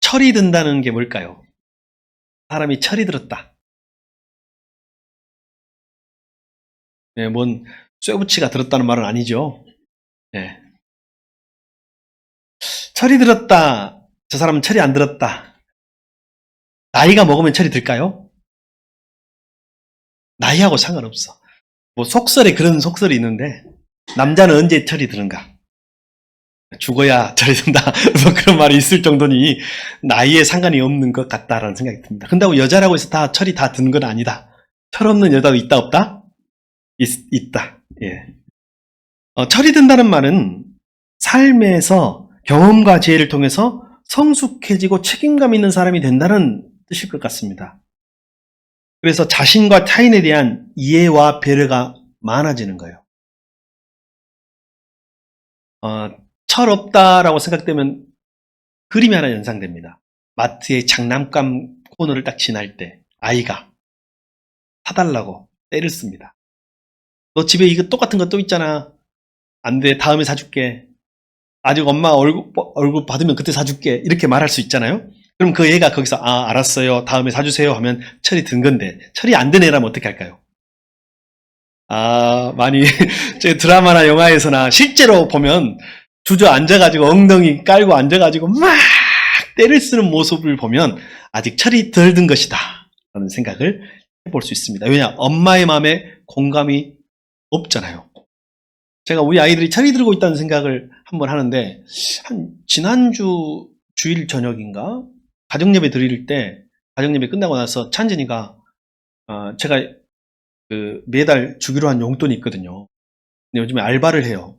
철이 든다는 게 뭘까요? 사람이 철이 들었다. 네, 뭔 쇠붙이가 들었다는 말은 아니죠. 네. 철이 들었다. 저 사람은 철이 안 들었다. 나이가 먹으면 철이 들까요? 나이하고 상관없어. 뭐 속설에 그런 속설이 있는데 남자는 언제 철이 드는가? 죽어야 철이 든다. 뭐 그런 말이 있을 정도니 나이에 상관이 없는 것 같다라는 생각이 듭니다. 근데 여자라고 해서 다 철이 다 드는 건 아니다. 철 없는 여자도 있다 없다? 있다. 예. 철이 든다는 말은 삶에서 경험과 지혜를 통해서 성숙해지고 책임감 있는 사람이 된다는 뜻일 것 같습니다. 그래서 자신과 타인에 대한 이해와 배려가 많아지는 거예요. 철 없다라고 생각되면 그림이 하나 연상됩니다. 마트의 장난감 코너를 딱 지날 때 아이가 사달라고 때를 씁니다. 너 집에 이거 똑같은 거 또 있잖아. 안 돼. 다음에 사줄게. 아직 엄마 얼굴 받으면 그때 사줄게. 이렇게 말할 수 있잖아요. 그럼 그 애가 거기서 알았어요. 다음에 사주세요 하면 철이 든 건데 철이 안 든 애라면 어떻게 할까요? 많이 드라마나 영화에서나 실제로 보면 주저앉아가지고 엉덩이 깔고 앉아가지고 막 때를 쓰는 모습을 보면 아직 철이 덜 든 것이다 라는 생각을 해볼 수 있습니다. 왜냐? 엄마의 마음에 공감이 없잖아요. 제가 우리 아이들이 철이 들고 있다는 생각을 한번 하는데 지난주 주일 저녁인가 가정예배 드릴 때 가정예배 끝나고 나서 찬진이가 제가 매달 주기로 한 용돈이 있거든요. 근데 요즘에 알바를 해요.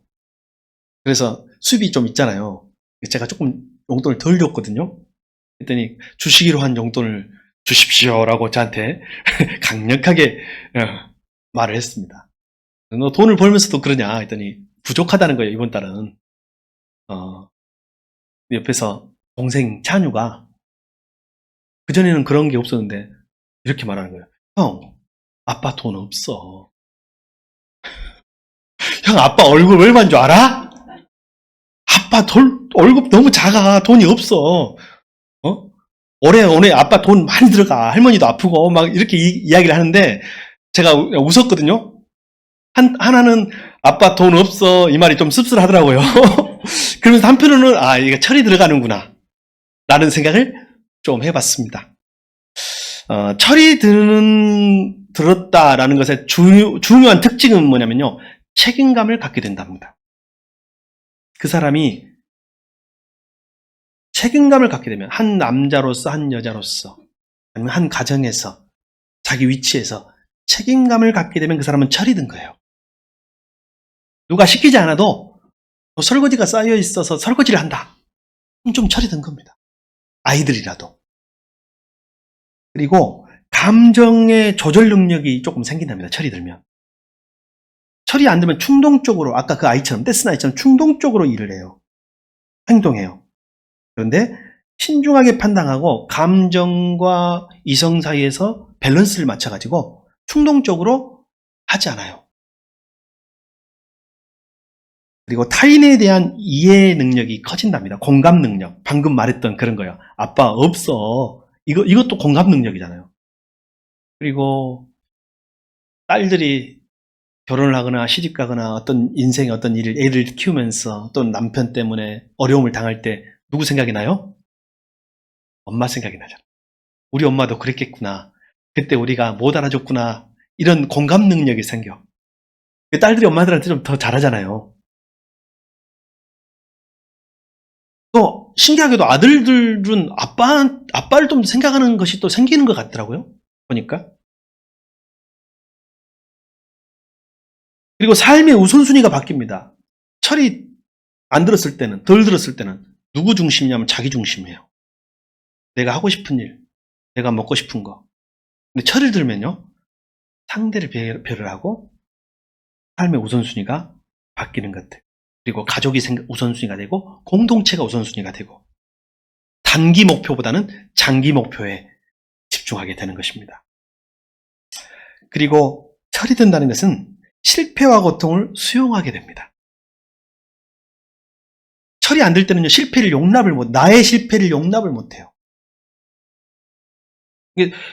그래서 수입이 좀 있잖아요. 제가 조금 용돈을 덜 줬거든요. 그랬더니 주시기로 한 용돈을 주십시오라고 저한테 강력하게 말을 했습니다. 너 돈을 벌면서도 그러냐 했더니 부족하다는 거예요. 이번 달은. 옆에서 동생 찬유가 그전에는 그런 게 없었는데 이렇게 말하는 거예요. 형, 아빠 돈 없어. 형, 아빠 얼굴 얼마인 줄 알아? 아빠 월급 너무 작아. 돈이 없어. 올해 아빠 돈 많이 들어가. 할머니도 아프고 막 이렇게 이야기를 하는데 제가 웃었거든요. 하나는 아빠 돈 없어. 이 말이 좀 씁쓸하더라고요. 그러면서 한편으로는 이게 철이 들어가는구나 라는 생각을 좀 해봤습니다. 철이 들었다라는 것의 중요한 특징은 뭐냐면요. 책임감을 갖게 된답니다. 그 사람이 책임감을 갖게 되면 한 남자로서 한 여자로서 아니면 한 가정에서 자기 위치에서 책임감을 갖게 되면 그 사람은 철이 든 거예요. 누가 시키지 않아도 설거지가 쌓여 있어서 설거지를 한다. 그럼 좀 철이 든 겁니다. 아이들이라도. 그리고 감정의 조절 능력이 조금 생긴답니다. 철이 들면. 철이 안 들면 충동적으로 아까 그 아이처럼 떼쓴 아이처럼 충동적으로 일을 해요. 행동해요. 그런데 신중하게 판단하고 감정과 이성 사이에서 밸런스를 맞춰가지고 충동적으로 하지 않아요. 그리고 타인에 대한 이해 능력이 커진답니다. 공감 능력. 방금 말했던 그런 거예요. 아빠 없어. 이것도 공감 능력이잖아요. 그리고 딸들이 결혼을 하거나 시집 가거나 어떤 인생의 어떤 애를 키우면서 또는 남편 때문에 어려움을 당할 때 누구 생각이 나요? 엄마 생각이 나잖아. 우리 엄마도 그랬겠구나. 그때 우리가 못 알아줬구나. 이런 공감 능력이 생겨. 딸들이 엄마들한테 좀 더 잘하잖아요. 또 신기하게도 아들들은 아빠를 좀 생각하는 것이 또 생기는 것 같더라고요. 보니까. 그리고 삶의 우선순위가 바뀝니다. 철이 안 들었을 때는, 덜 들었을 때는 누구 중심이냐면 자기 중심이에요. 내가 하고 싶은 일, 내가 먹고 싶은 거. 근데 철을 들면요. 상대를 배려를 하고 삶의 우선순위가 바뀌는 것 같아요. 그리고 가족이 우선순위가 되고 공동체가 우선순위가 되고 단기 목표보다는 장기 목표에 집중하게 되는 것입니다. 그리고 철이 든다는 것은 실패와 고통을 수용하게 됩니다. 철이 안 될 때는요, 나의 실패를 용납을 못해요.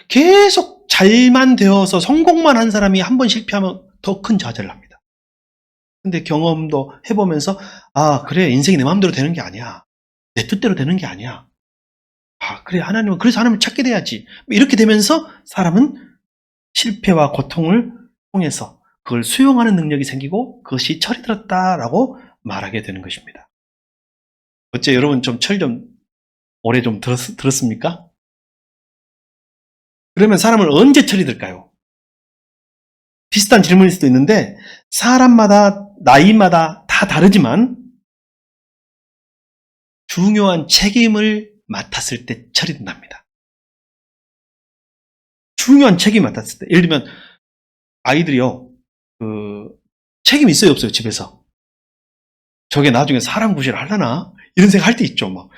계속 잘만 되어서 성공만 한 사람이 한 번 실패하면 더 큰 좌절을 합니다. 근데 경험도 해보면서, 아, 그래, 인생이 내 마음대로 되는 게 아니야. 내 뜻대로 되는 게 아니야. 아, 그래, 그래서 하나님을 찾게 돼야지. 이렇게 되면서 사람은 실패와 고통을 통해서 그걸 수용하는 능력이 생기고 그것이 철이 들었다라고 말하게 되는 것입니다. 어째 여러분 철 오래 좀 들었습니까? 그러면 사람을 언제 철이 들까요? 비슷한 질문일 수도 있는데 사람마다 나이마다 다 다르지만 중요한 책임을 맡았을 때 철이 든답니다. 중요한 책임을 맡았을 때, 예를 들면 아이들이요, 책임 있어요 없어요? 집에서 저게 나중에 사람 구실을 하려나? 이런 생각 할 때 있죠. 막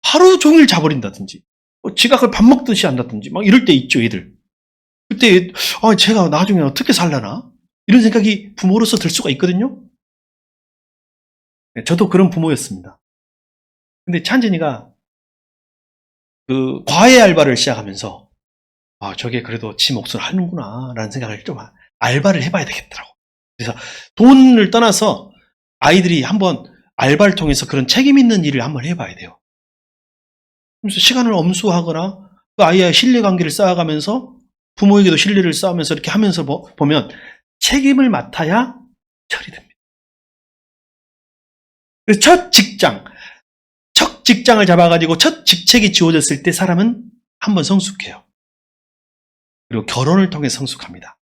하루 종일 자버린다든지 지각을 밥 먹듯이 한다든지 막 이럴 때 있죠, 애들. 그때 제가 나중에 어떻게 살려나? 이런 생각이 부모로서 들 수가 있거든요. 저도 그런 부모였습니다. 근데 찬진이가 과외 알바를 시작하면서 저게 그래도 지 몫을 하는구나 라는 생각을 좀 알바를 해봐야 되겠더라고. 그래서 돈을 떠나서 아이들이 한번 알바를 통해서 그런 책임 있는 일을 한번 해봐야 돼요. 그래서 시간을 엄수하거나 그 아이와의 신뢰관계를 쌓아가면서 부모에게도 신뢰를 쌓으면서 이렇게 하면서 보면 책임을 맡아야 철이 듭니다. 그래서 첫 직장을 잡아가지고 첫 직책이 지워졌을 때 사람은 한번 성숙해요. 그리고 결혼을 통해 성숙합니다.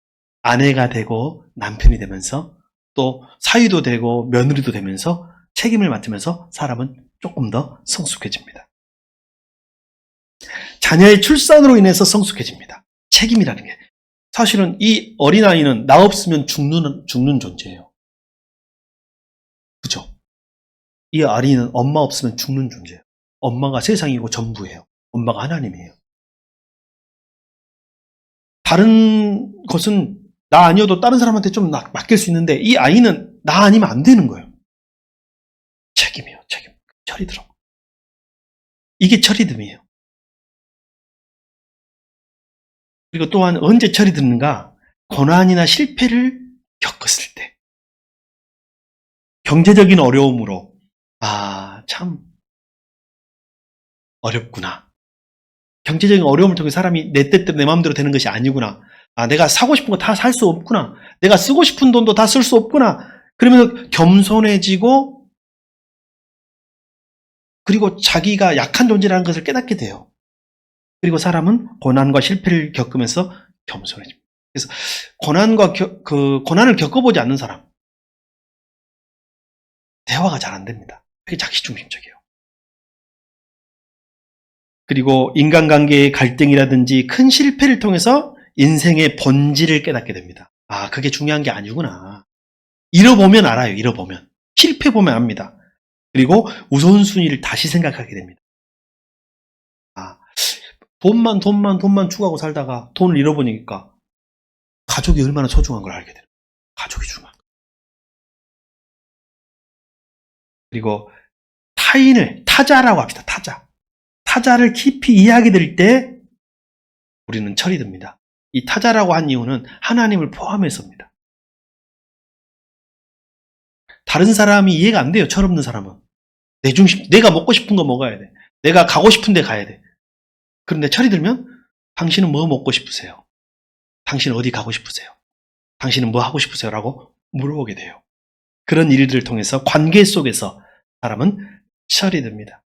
아내가 되고 남편이 되면서 또 사위도 되고 며느리도 되면서 책임을 맡으면서 사람은 조금 더 성숙해집니다. 자녀의 출산으로 인해서 성숙해집니다. 책임이라는 게. 사실은 이 어린아이는 나 없으면 죽는 존재예요. 그죠? 이 아이는 엄마 없으면 죽는 존재예요. 엄마가 세상이고 전부예요. 엄마가 하나님이에요. 다른 것은 나 아니어도 다른 사람한테 좀 맡길 수 있는데 이 아이는 나 아니면 안 되는 거예요. 책임이에요. 책임. 철이 들어. 이게 철이듦이에요. 그리고 또한 언제 철이 드는가? 고난이나 실패를 겪었을 때. 경제적인 어려움으로 참 어렵구나. 경제적인 어려움을 통해 사람이 내 뜻대로 내 마음대로 되는 것이 아니구나. 내가 사고 싶은 거 다 살 수 없구나. 내가 쓰고 싶은 돈도 다 쓸 수 없구나. 그러면서 겸손해지고 그리고 자기가 약한 존재라는 것을 깨닫게 돼요. 그리고 사람은 고난과 실패를 겪으면서 겸손해집니다. 그래서 고난을 겪어보지 않는 사람 대화가 잘 안 됩니다. 되게 자기중심적이에요. 그리고 인간관계의 갈등이라든지 큰 실패를 통해서 인생의 본질을 깨닫게 됩니다. 그게 중요한 게 아니구나. 잃어보면 알아요. 잃어보면. 실패보면 압니다. 그리고 우선순위를 다시 생각하게 됩니다. 돈만 추구하고 살다가 돈을 잃어보니까 가족이 얼마나 소중한 걸 알게 돼요. 가족이 중요한 거. 그리고 타자라고 합시다. 타자를 깊이 이해하게 될 때 우리는 철이 듭니다. 이 타자라고 한 이유는 하나님을 포함해서입니다. 다른 사람이 이해가 안 돼요. 철없는 사람은. 내가 먹고 싶은 거 먹어야 돼. 내가 가고 싶은 데 가야 돼. 그런데 철이 들면 당신은 뭐 먹고 싶으세요? 당신은 어디 가고 싶으세요? 당신은 뭐 하고 싶으세요? 라고 물어보게 돼요. 그런 일들을 통해서 관계 속에서 사람은 철이 듭니다.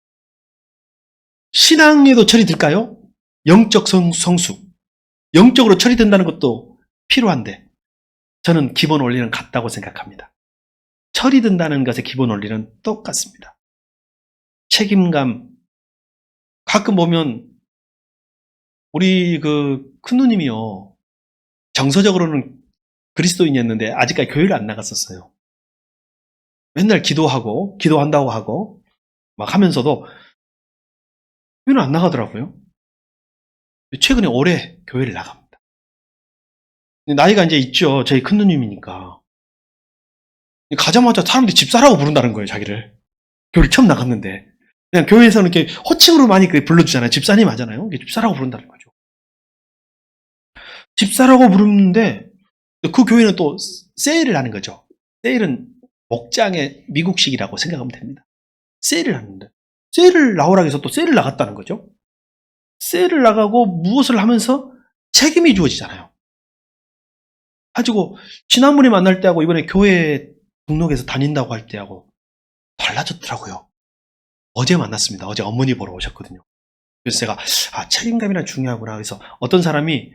신앙에도 철이 들까요? 영적 성숙. 영적으로 철이 든다는 것도 필요한데 저는 기본 원리는 같다고 생각합니다. 철이 든다는 것의 기본 원리는 똑같습니다. 책임감. 가끔 보면 우리 큰 누님이요. 정서적으로는 그리스도인이었는데 아직까지 교회를 안 나갔었어요. 맨날 기도한다고 하고 막 하면서도 교회는 안 나가더라고요. 최근에 올해 교회를 나갑니다. 나이가 이제 있죠. 저희 큰 누님이니까. 가자마자 사람들이 집사라고 부른다는 거예요, 자기를. 교회를 처음 나갔는데 그냥 교회에서는 이렇게 호칭으로 많이 불러주잖아요. 집사님 하잖아요. 집사라고 부른다는 거죠. 집사라고 부르는데 그 교회는 또 세일을 하는 거죠. 세일은 목장의 미국식이라고 생각하면 됩니다. 세일을 하는데 세일을 나오라 해서 또 세일을 나갔다는 거죠. 세일을 나가고 무엇을 하면서 책임이 주어지잖아요. 가지고 지난번에 만날 때하고 이번에 교회 등록해서 다닌다고 할 때하고 달라졌더라고요. 어제 만났습니다. 어제 어머니 보러 오셨거든요. 그래서 제가 책임감이란 중요하구나. 그래서 어떤 사람이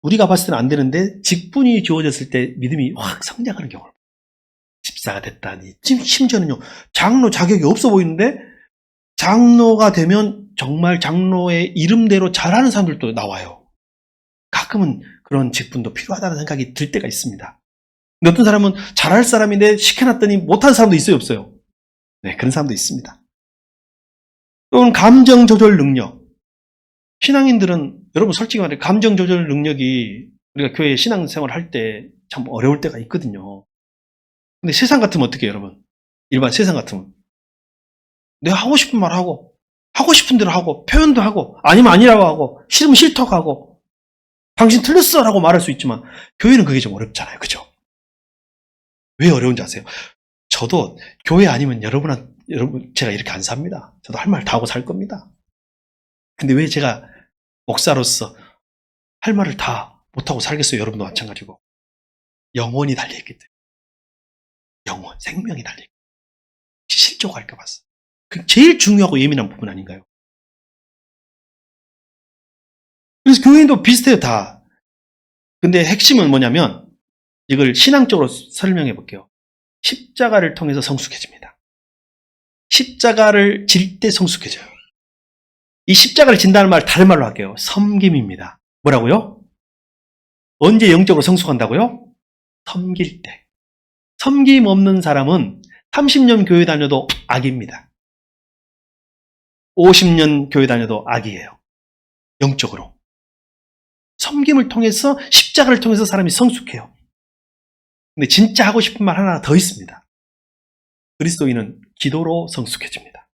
우리가 봤을 때는 안 되는데 직분이 주어졌을 때 믿음이 확 성장하는 경우를 집사가 됐다니 심지어는요 장로 자격이 없어 보이는데 장로가 되면 정말 장로의 이름대로 잘하는 사람들도 나와요. 가끔은 그런 직분도 필요하다는 생각이 들 때가 있습니다. 근데 어떤 사람은 잘할 사람인데 시켜놨더니 못하는 사람도 있어요, 없어요? 네, 그런 사람도 있습니다. 또는 감정 조절 능력. 신앙인들은 여러분 솔직히 말해 감정 조절 능력이 우리가 교회 신앙생활 할 때 참 어려울 때가 있거든요. 근데 세상 같으면 어떻게 해요, 여러분? 일반 세상 같으면 내가 하고 싶은 말 하고 하고 싶은 대로 하고 표현도 하고 아니면 아니라고 하고 싫으면 싫다고 하고 당신 틀렸어 라고 말할 수 있지만 교회는 그게 좀 어렵잖아요. 그죠? 왜 어려운지 아세요? 저도 교회 아니면 여러분 제가 이렇게 안 삽니다. 저도 할 말 다 하고 살 겁니다. 근데 왜 제가 목사로서 할 말을 다 못하고 살겠어요? 여러분도 마찬가지고. 영혼이 달려있기 때문에. 영혼, 생명이 달려있기 때문에. 실족할까 봤어. 그 제일 중요하고 예민한 부분 아닌가요? 그래서 교회도 비슷해요, 다. 근데 핵심은 뭐냐면 이걸 신앙적으로 설명해 볼게요. 십자가를 통해서 성숙해집니다. 십자가를 질 때 성숙해져요. 이 십자가를 진다는 말 다른 말로 할게요. 섬김입니다. 뭐라고요? 언제 영적으로 성숙한다고요? 섬길 때. 섬김 없는 사람은 30년 교회 다녀도 악입니다. 50년 교회 다녀도 악이에요. 영적으로. 섬김을 통해서 십자가를 통해서 사람이 성숙해요. 근데 진짜 하고 싶은 말 하나 더 있습니다. 그리스도인은 기도로 성숙해집니다.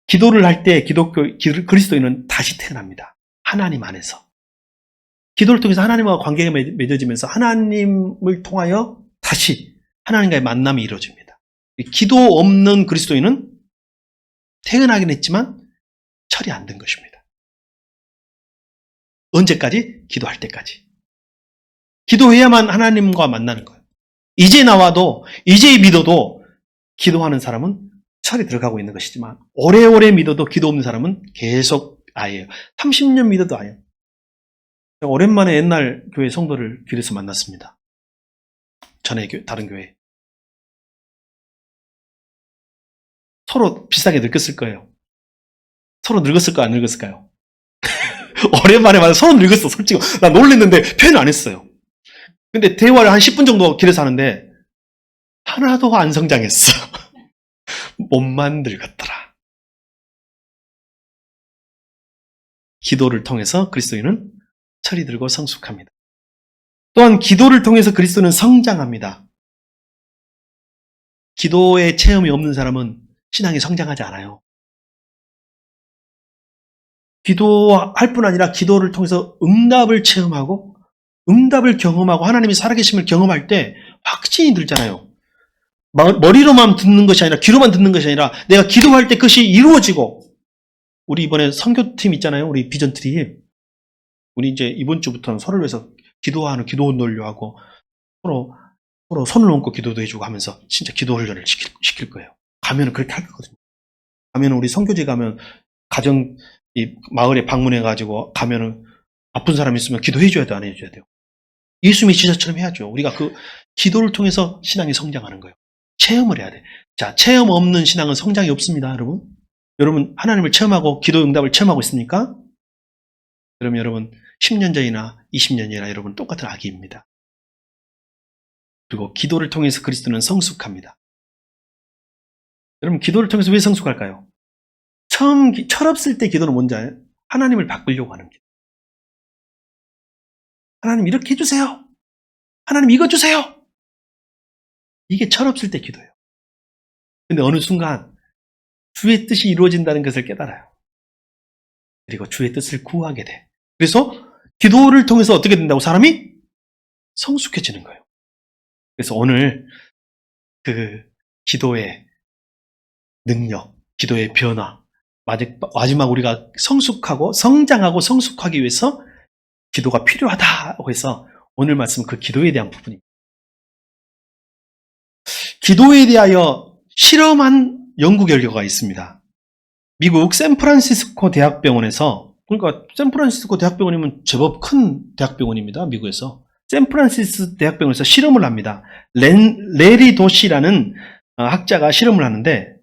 기도를 할 때 그리스도인은 다시 태어납니다. 하나님 안에서. 기도를 통해서 하나님과 관계가 맺어지면서 하나님을 통하여 다시 하나님과의 만남이 이루어집니다. 기도 없는 그리스도인은 태어나긴 했지만 철이 안 든 것입니다. 언제까지? 기도할 때까지. 기도해야만 하나님과 만나는 거예요. 이제 나와도, 이제 믿어도 기도하는 사람은 철이 들어가고 있는 것이지만 오래오래 믿어도 기도 없는 사람은 계속 아예요. 30년 믿어도 아예요. 오랜만에 옛날 교회 성도를 길에서 만났습니다. 전에 다른 교회. 서로 비슷하게 늙었을 거예요. 서로 늙었을까요? 안 늙었을까요? 오랜만에 만나 서로 늙었어. 솔직히 나 놀랬는데 표현 안 했어요. 근데 대화를 한 10분 정도 길에서 하는데 하나도 안 성장했어. 몸만 늙었더라. 기도를 통해서 그리스도인은 철이 들고 성숙합니다. 또한 기도를 통해서 그리스도는 성장합니다. 기도의 체험이 없는 사람은 신앙이 성장하지 않아요. 기도할 뿐 아니라 기도를 통해서 응답을 체험하고 응답을 경험하고 하나님의 살아계심을 경험할 때 확신이 들잖아요. 머리로만 듣는 것이 아니라 귀로만 듣는 것이 아니라 내가 기도할 때 그것이 이루어지고 우리 이번에 선교팀 있잖아요. 우리 비전트리. 우리 이제 이번 주부터는 서로를 위해서 기도하는 기도 훈련을 하고 서로 손을 얹고 기도도 해주고 하면서 진짜 기도 훈련을 시킬 거예요. 가면은 그렇게 할 거거든요. 가면은 우리 선교지 가면 가정 이 마을에 방문해가지고 가면은 아픈 사람 있으면 기도해줘야 돼, 안 해줘야 돼요? 예수 믿으셔처럼 해야죠. 우리가 그 기도를 통해서 신앙이 성장하는 거예요. 체험을 해야 돼. 자, 체험 없는 신앙은 성장이 없습니다, 여러분. 여러분 하나님을 체험하고 기도 응답을 체험하고 있습니까? 그러면 여러분 10년 전이나 20년 전이나 여러분 똑같은 아기입니다. 그리고 기도를 통해서 그리스도는 성숙합니다. 여러분 기도를 통해서 왜 성숙할까요? 철없을 때 기도는 뭔지 알아요? 하나님을 바꾸려고 하는 기도. 하나님 이렇게 해주세요. 하나님 이거 주세요. 이게 철없을 때 기도예요. 근데 어느 순간 주의 뜻이 이루어진다는 것을 깨달아요. 그리고 주의 뜻을 구하게 돼. 그래서 기도를 통해서 어떻게 된다고? 사람이 성숙해지는 거예요. 그래서 오늘 그 기도의 능력, 기도의 변화, 마지막 우리가 성숙하고 성장하고 성숙하기 위해서 기도가 필요하다고 해서 오늘 말씀은 그 기도에 대한 부분입니다. 기도에 대하여 실험한 연구 결과가 있습니다. 미국 샌프란시스코 대학병원에서, 그러니까 샌프란시스코 대학병원이면 제법 큰 대학병원입니다. 미국에서. 샌프란시스코 대학병원에서 실험을 합니다. 레리 도시라는 학자가 실험을 하는데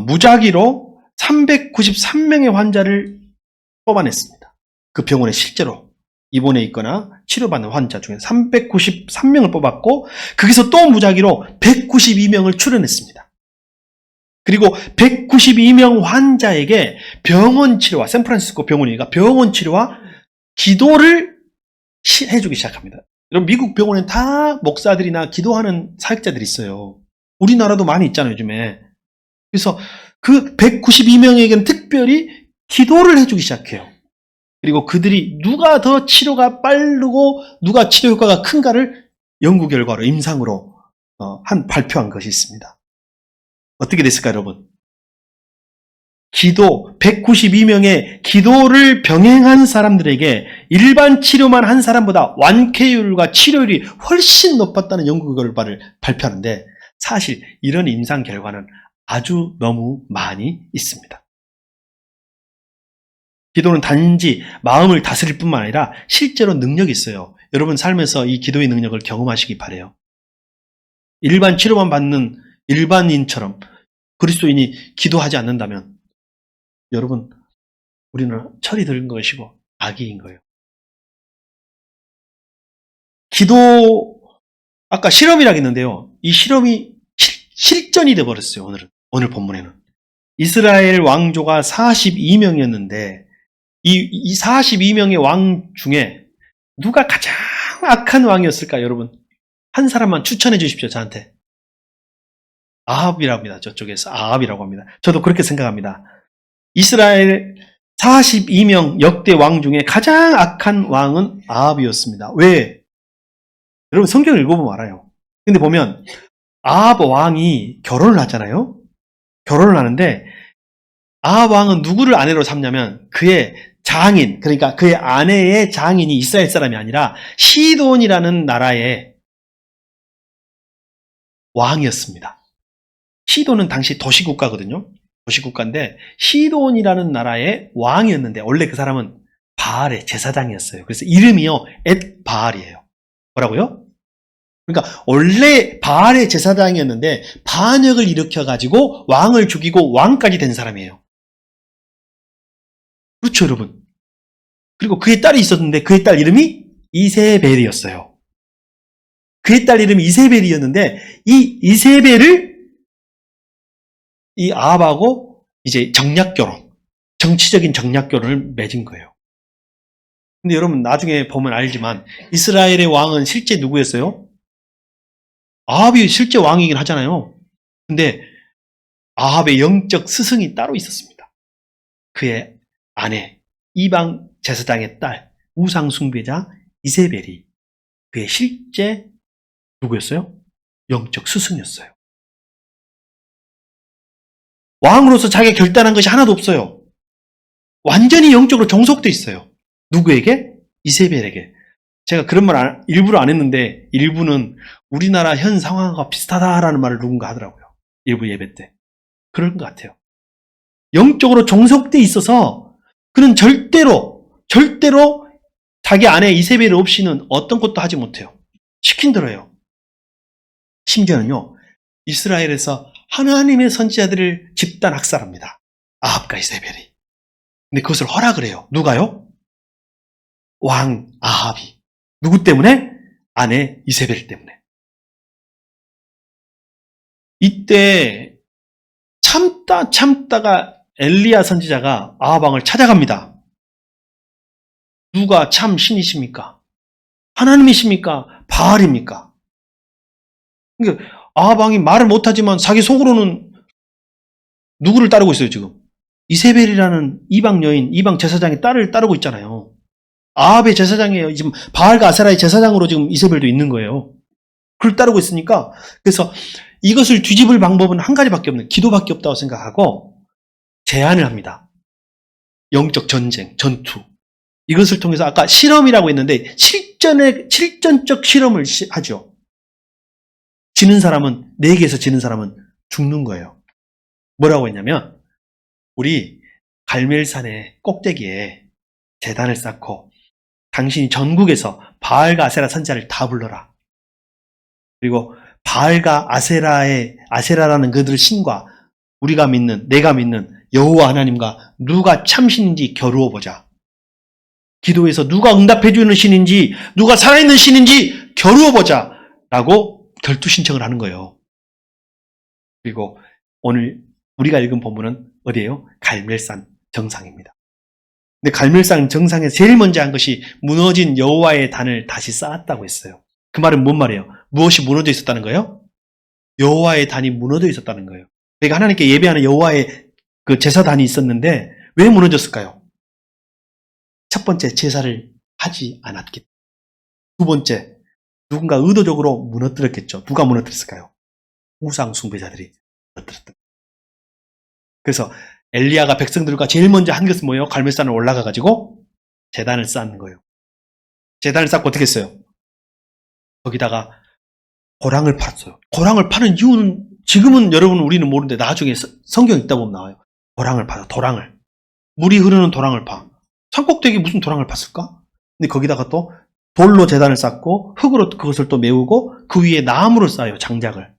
무작위로 393명의 환자를 뽑아냈습니다. 그 병원에 실제로 입원해 있거나 치료받는 환자 중에 393명을 뽑았고 거기서 또 무작위로 192명을 출원했습니다. 그리고 192명 환자에게 병원 치료와, 샌프란시스코 병원이니까 병원 치료와 기도를 해주기 시작합니다. 여러분, 미국 병원엔 다 목사들이나 기도하는 사역자들이 있어요. 우리나라도 많이 있잖아요, 요즘에. 그래서 그 192명에게는 특별히 기도를 해주기 시작해요. 그리고 그들이 누가 더 치료가 빠르고 누가 치료 효과가 큰가를 연구 결과로, 임상으로 발표한 것이 있습니다. 어떻게 됐을까요, 여러분? 기도, 192명의 기도를 병행한 사람들에게 일반 치료만 한 사람보다 완쾌율과 치료율이 훨씬 높았다는 연구 결과를 발표하는데, 사실 이런 임상 결과는 아주 너무 많이 있습니다. 기도는 단지 마음을 다스릴 뿐만 아니라 실제로 능력이 있어요. 여러분 삶에서 이 기도의 능력을 경험하시기 바라요. 일반 치료만 받는 일반인처럼 그리스도인이 기도하지 않는다면 여러분, 우리는 철이 든 것이고 악의인 거예요. 기도, 아까 실험이라고 했는데요. 이 실험이 실전이 되어버렸어요. 오늘 본문에는. 이스라엘 왕조가 42명이었는데 이 42명의 왕 중에 누가 가장 악한 왕이었을까요, 여러분? 한 사람만 추천해 주십시오, 저한테. 아합이라고 합니다. 저쪽에서 아합이라고 합니다. 저도 그렇게 생각합니다. 이스라엘 42명 역대 왕 중에 가장 악한 왕은 아합이었습니다. 왜? 여러분, 성경을 읽어보면 알아요. 근데 보면 아합 왕이 결혼을 하잖아요. 결혼을 하는데 아합 왕은 누구를 아내로 삼냐면 그의 장인, 그러니까 그의 아내의 장인이 이스라엘 사람이 아니라 시돈이라는 나라의 왕이었습니다. 시돈은 당시 도시국가거든요. 도시국가인데 시돈이라는 나라의 왕이었는데 원래 그 사람은 바알의 제사장이었어요. 그래서 이름이요 엣바알이에요. 뭐라고요? 그러니까 원래 바알의 제사장이었는데 반역을 일으켜가지고 왕을 죽이고 왕까지 된 사람이에요. 그렇죠, 여러분. 그리고 그의 딸이 있었는데 그의 딸 이름이 이세벨이었어요. 그의 딸 이름이 이세벨이었는데 이 이세벨을 이 아합하고 이제 정략결혼, 정치적인 정략결혼을 맺은 거예요. 근데 여러분 나중에 보면 알지만 이스라엘의 왕은 실제 누구였어요? 아합이 실제 왕이긴 하잖아요. 근데 아합의 영적 스승이 따로 있었습니다. 그의 아내, 이방 제사장의 딸, 우상 숭배자 이세벨이 그의 실제 누구였어요? 영적 스승이었어요. 왕으로서 자기가 결단한 것이 하나도 없어요. 완전히 영적으로 종속돼 있어요. 누구에게? 이세벨에게. 제가 그런 말 일부러 안 했는데 일부는 우리나라 현 상황과 비슷하다라는 말을 누군가 하더라고요. 일부 예배 때. 그런 것 같아요. 영적으로 종속돼 있어서 그는 절대로 자기 아내 이세벨 없이는 어떤 것도 하지 못해요. 시킨 대로 해요. 심지어는요. 이스라엘에서 하나님의 선지자들을 집단 학살합니다. 아합과 이세벨이. 근데 그것을 허락을 해요. 누가요? 왕 아합이. 누구 때문에? 아내 이세벨 때문에. 이때 참다가 엘리야 선지자가 아합 왕을 찾아갑니다. 누가 참 신이십니까? 하나님이십니까? 바알입니까? 그러니까 아합 왕이 말을 못하지만 자기 속으로는 누구를 따르고 있어요, 지금? 이세벨이라는 이방 여인, 이방 제사장의 딸을 따르고 있잖아요. 아합의 제사장이에요. 지금 바알과 아세라의 제사장으로 지금 이세벨도 있는 거예요. 그걸 따르고 있으니까, 그래서 이것을 뒤집을 방법은 한 가지밖에 없는, 기도밖에 없다고 생각하고 제안을 합니다. 영적 전쟁, 전투. 이것을 통해서 아까 실험이라고 했는데 실전적 실험을 하죠. 지는 사람은, 내게에서 지는 사람은 죽는 거예요. 뭐라고 했냐면, 우리 갈멜산의 꼭대기에 제단을 쌓고 당신이 전국에서 바알과 아세라 선지자를 다 불러라. 그리고 바알과 아세라라는 그들 신과 우리가 믿는, 내가 믿는 여호와 하나님과 누가 참신인지 겨루어 보자. 기도에서 누가 응답해 주는 신인지, 누가 살아있는 신인지 겨루어 보자. 라고 결투 신청을 하는 거예요. 그리고 오늘 우리가 읽은 본문은 어디예요? 갈멜산 정상입니다. 근데 갈멜산 정상에서 제일 먼저 한 것이 무너진 여호와의 단을 다시 쌓았다고 했어요. 그 말은 뭔 말이에요? 무엇이 무너져 있었다는 거예요? 여호와의 단이 무너져 있었다는 거예요. 그러니까 하나님께 예배하는 여호와의 그 제사단이 있었는데 왜 무너졌을까요? 첫 번째, 제사를 하지 않았기 때문에. 두 번째, 누군가 의도적으로 무너뜨렸겠죠. 누가 무너뜨렸을까요? 우상 숭배자들이 무너뜨렸다. 그래서 엘리야가 백성들과 제일 먼저 한 것은 뭐예요? 갈멜산을 올라가가지고 제단을 쌓는 거예요. 제단을 쌓고 어떻게 했어요? 거기다가 고랑을 팔았어요. 고랑을 파는 이유는 지금은 여러분 우리는 모르는데 나중에 성경 읽다 보면 나와요. 도랑을 파요. 도랑을. 물이 흐르는 도랑을 파. 산꼭대기에 무슨 도랑을 팠을까? 근데 거기다가 또 돌로 제단을 쌓고 흙으로 그것을 또 메우고 그 위에 나무를 쌓아요. 장작을.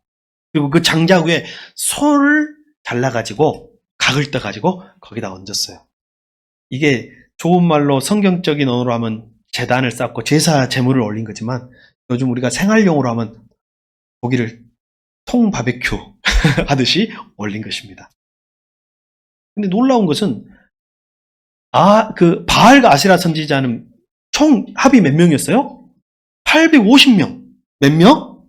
그리고 그 장작 위에 소를 잘라가지고 각을 떠가지고 거기다 얹었어요. 이게 좋은 말로 성경적인 언어로 하면 제단을 쌓고 제사 제물을 올린 거지만 요즘 우리가 생활용으로 하면 고기를 통 바베큐 하듯이 올린 것입니다. 근데 놀라운 것은 그 바알과 아세라 선지자는 총 합이 몇 명이었어요? 850명. 몇 명?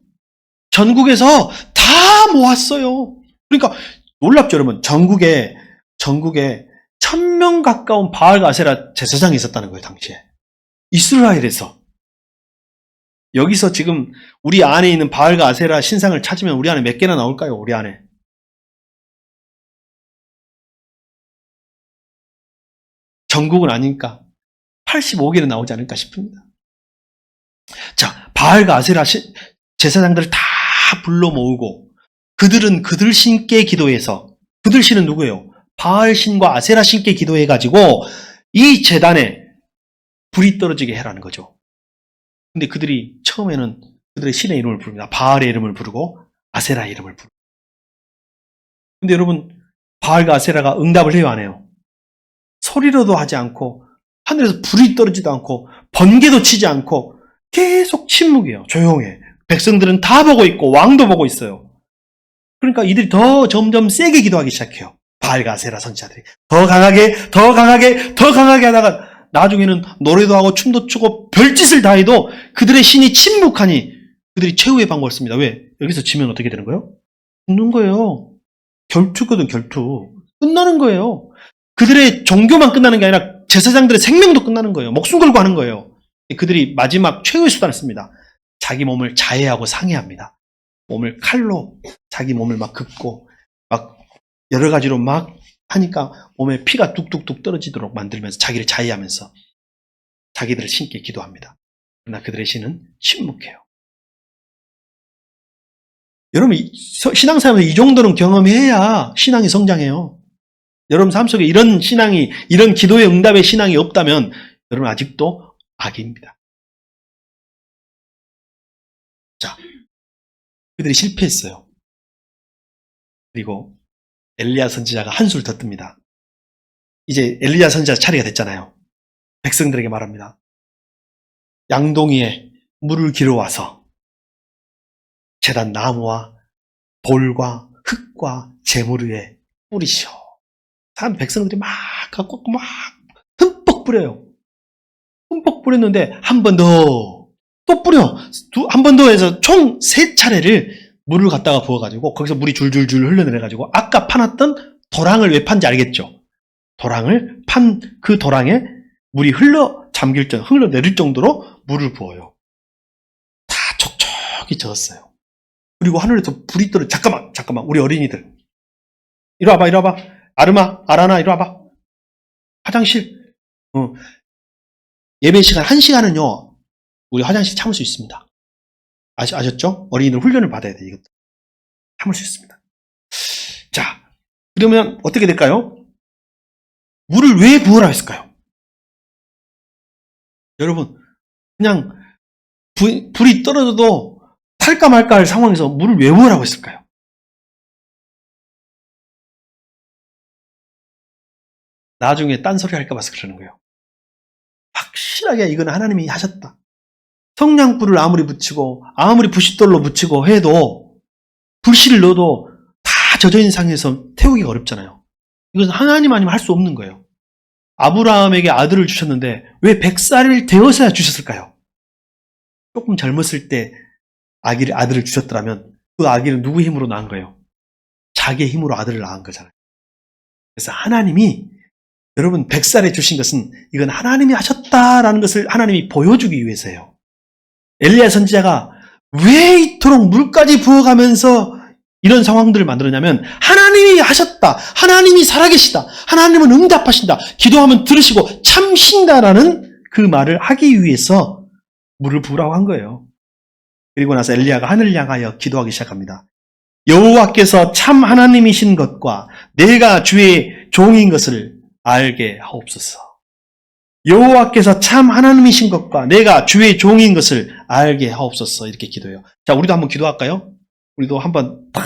전국에서 다 모았어요. 그러니까 놀랍죠, 여러분. 전국에 1000명 가까운 바알과 아세라 제사장이 있었다는 거예요, 당시에. 이스라엘에서. 여기서 지금 우리 안에 있는 바알과 아세라 신상을 찾으면 우리 안에 몇 개나 나올까요? 우리 안에. 전국은 아니니까 85개는 나오지 않을까 싶습니다. 자, 바알과 아세라 제사장들을 다 불러 모으고 그들은 그들 신께 기도해서, 그들 신은 누구예요? 바알 신과 아세라 신께 기도해가지고 이 제단에 불이 떨어지게 해라는 거죠. 근데 그들이 처음에는 그들의 신의 이름을 부릅니다. 바알의 이름을 부르고 아세라의 이름을 부르고. 근데 여러분, 바알과 아세라가 응답을 해요, 안 해요? 소리로도 하지 않고 하늘에서 불이 떨어지도 않고 번개도 치지 않고 계속 침묵이에요. 조용해. 백성들은 다 보고 있고 왕도 보고 있어요. 그러니까 이들이 더 점점 세게 기도하기 시작해요. 바알과 아세라 선지자들이 더 강하게 하다가 나중에는 노래도 하고 춤도 추고 별짓을 다 해도 그들의 신이 침묵하니 그들이 최후의 방법을 씁니다. 왜? 여기서 지면 어떻게 되는 거예요? 죽는 거예요. 결투거든, 결투. 끝나는 거예요. 그들의 종교만 끝나는 게 아니라 제사장들의 생명도 끝나는 거예요. 목숨 걸고 하는 거예요. 그들이 마지막 최후의 수단을 씁니다. 자기 몸을 자해하고 상해합니다. 몸을 칼로 자기 몸을 막 긋고 막 여러 가지로 막 하니까 몸에 피가 뚝뚝뚝 떨어지도록 만들면서 자기를 자해하면서 자기들의 신께 기도합니다. 그러나 그들의 신은 침묵해요. 여러분, 신앙생활에서 이 정도는 경험해야 신앙이 성장해요. 여러분 삶 속에 이런 신앙이, 이런 기도의 응답의 신앙이 없다면 여러분 아직도 악입니다. 자, 그들이 실패했어요. 그리고 엘리야 선지자가 한술 더 뜹니다. 이제 엘리야 선지자 차례가 됐잖아요. 백성들에게 말합니다. 양동이에 물을 길어와서 제단 나무와 돌과 흙과 재물 위에 뿌리시오. 한 백성들이 막 갖고 막 흠뻑 뿌려요. 흠뻑 뿌렸는데 한 번 더 또 뿌려. 한 번 더 해서 총 3차례를 물을 갖다가 부어가지고 거기서 물이 줄줄줄 흘러내려가지고 아까 파놨던 도랑을 왜 판지 알겠죠? 도랑을 판 그 도랑에 물이 흘러내릴 정도로 물을 부어요. 다 촉촉이 젖었어요. 그리고 하늘에서 불이 떨어. 잠깐만 우리 어린이들 이리 와봐. 아라나 이리 와봐. 화장실. 예배 시간 1시간은요 우리 화장실 참을 수 있습니다. 아셨죠? 어린이들 훈련을 받아야 돼. 이것도 참을 수 있습니다. 자, 그러면 어떻게 될까요? 물을 왜 부으라 했을까요? 여러분, 그냥 불이 떨어져도 탈까 말까 할 상황에서 물을 왜 부으라고 했을까요? 나중에 딴소리 할까 봐서 그러는 거예요. 확실하게 이건 하나님이 하셨다. 성냥불을 아무리 붙이고 아무리 부싯돌로 붙이고 해도 불씨를 넣어도 다 젖어있는 상황에서 태우기가 어렵잖아요. 이것은 하나님 아니면 할 수 없는 거예요. 아브라함에게 아들을 주셨는데 왜 100살을 되어서야 주셨을까요? 조금 젊었을 때 아들을 주셨더라면 그 아기는 누구 힘으로 낳은 거예요? 자기의 힘으로 아들을 낳은 거잖아요. 그래서 하나님이 여러분 100살에 주신 것은 이건 하나님이 하셨다라는 것을 하나님이 보여주기 위해서예요. 엘리야 선지자가 왜 이토록 물까지 부어가면서 이런 상황들을 만들었냐면 하나님이 하셨다. 하나님이 살아계시다. 하나님은 응답하신다. 기도하면 들으시고 참신다라는 그 말을 하기 위해서 물을 부으라고 한 거예요. 그리고 나서 엘리야가 하늘을 향하여 기도하기 시작합니다. 여호와께서 참 하나님이신 것과 내가 주의 종인 것을 알게 하옵소서. 여호와께서 참 하나님이신 것과 내가 주의 종인 것을 알게 하옵소서. 이렇게 기도해요. 자, 우리도 한번 기도할까요? 우리도 한번 딱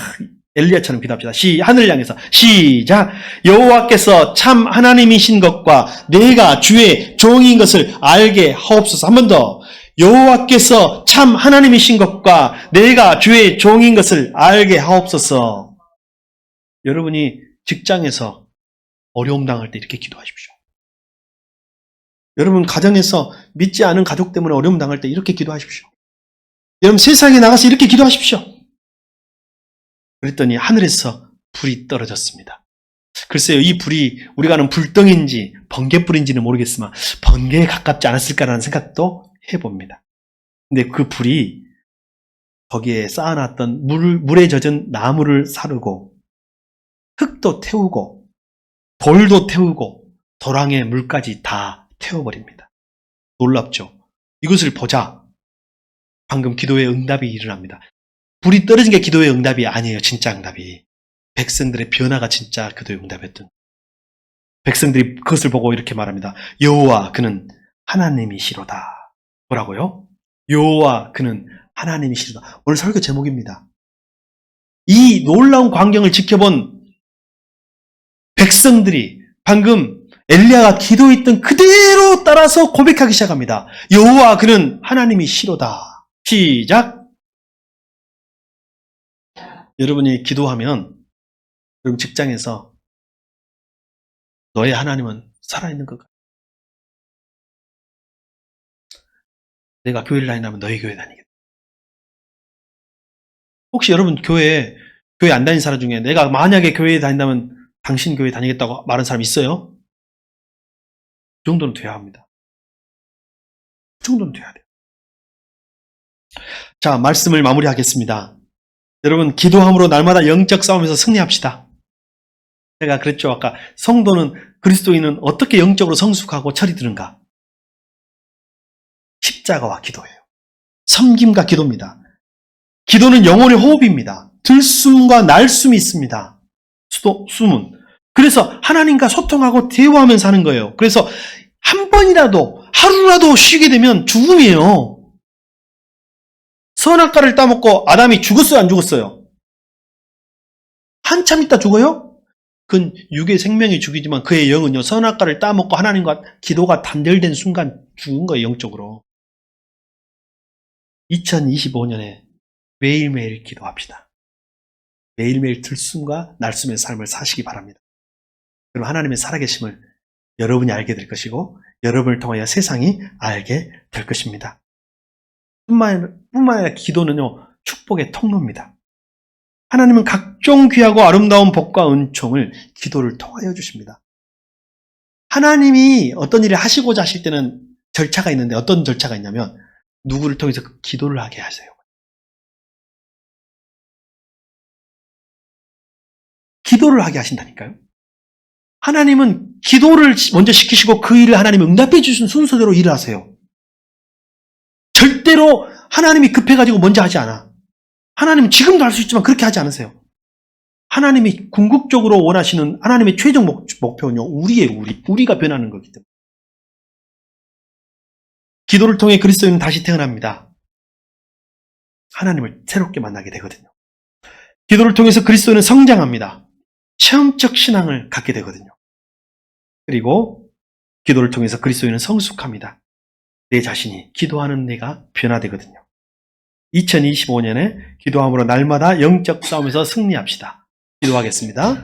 엘리야처럼 기도합시다. 하늘을 향해서 시작. 여호와께서 참 하나님이신 것과 내가 주의 종인 것을 알게 하옵소서. 한 번 더. 여호와께서 참 하나님이신 것과 내가 주의 종인 것을 알게 하옵소서. 여러분이 직장에서 어려움 당할 때 이렇게 기도하십시오. 여러분 가정에서 믿지 않은 가족 때문에 어려움 당할 때 이렇게 기도하십시오. 여러분 세상에 나가서 이렇게 기도하십시오. 그랬더니 하늘에서 불이 떨어졌습니다. 글쎄요, 이 불이 우리가 아는 불덩인지 번개불인지는 모르겠지만 번개에 가깝지 않았을까라는 생각도 해봅니다. 근데 그 불이 거기에 쌓아놨던 물에 젖은 나무를 사르고 흙도 태우고 돌도 태우고 도랑의 물까지 다 태워버립니다. 놀랍죠? 이것을 보자 방금 기도의 응답이 일어납니다. 불이 떨어진 게 기도의 응답이 아니에요. 진짜 응답이. 백성들의 변화가 진짜 기도의 응답이었던. 백성들이 그것을 보고 이렇게 말합니다. 여호와 그는 하나님이시로다. 뭐라고요? 여호와 그는 하나님이시로다. 오늘 설교 제목입니다. 이 놀라운 광경을 지켜본 백성들이 방금 엘리야가 기도했던 그대로 따라서 고백하기 시작합니다. 여호와 그는 하나님이시로다. 시작. 여러분이 기도하면 여러분 직장에서 너의 하나님은 살아있는 것 같아. 내가 교회를 다닌다면 너희 교회 다니겠다. 혹시 여러분 교회 안 다니는 사람 중에 내가 만약에 교회에 다닌다면 당신 교회 다니겠다고 말하는 사람 있어요? 그 정도는 돼야 합니다. 그 정도는 돼야 돼요. 자, 말씀을 마무리하겠습니다. 여러분 기도함으로 날마다 영적 싸움에서 승리합시다. 제가 그랬죠. 아까 성도는 그리스도인은 어떻게 영적으로 성숙하고 철이 드는가? 십자가와 기도예요. 섬김과 기도입니다. 기도는 영혼의 호흡입니다. 들숨과 날숨이 있습니다. 숨은. 그래서 하나님과 소통하고 대화하면서 하는 거예요. 그래서 한 번이라도 하루라도 쉬게 되면 죽음이에요. 선악과를 따먹고 아담이 죽었어요? 안 죽었어요? 한참 있다 죽어요? 그건 육의 생명이 죽이지만 그의 영은요 선악과를 따먹고 하나님과 기도가 단절된 순간 죽은 거예요. 영적으로. 2025년에 매일매일 기도합시다. 매일매일 들숨과 날숨의 삶을 사시기 바랍니다. 그럼 하나님의 살아계심을 여러분이 알게 될 것이고 여러분을 통하여 세상이 알게 될 것입니다. 뿐만 아니라 기도는요 축복의 통로입니다. 하나님은 각종 귀하고 아름다운 복과 은총을 기도를 통하여 주십니다. 하나님이 어떤 일을 하시고자 하실 때는 절차가 있는데 어떤 절차가 있냐면 누구를 통해서 기도를 하게 하세요. 기도를 하게 하신다니까요. 하나님은 기도를 먼저 시키시고 그 일을 하나님이 응답해 주신 순서대로 일을 하세요. 절대로 하나님이 급해가지고 먼저 하지 않아. 하나님은 지금도 할 수 있지만 그렇게 하지 않으세요. 하나님이 궁극적으로 원하시는 하나님의 최종 목표는요. 우리가 변하는 거기 때문에. 기도를 통해 그리스도인은 다시 태어납니다. 하나님을 새롭게 만나게 되거든요. 기도를 통해서 그리스도인은 성장합니다. 체험적 신앙을 갖게 되거든요. 그리고 기도를 통해서 그리스도인은 성숙합니다. 내 자신이 기도하는 내가 변화되거든요. 2025년에 기도함으로 날마다 영적 싸움에서 승리합시다. 기도하겠습니다.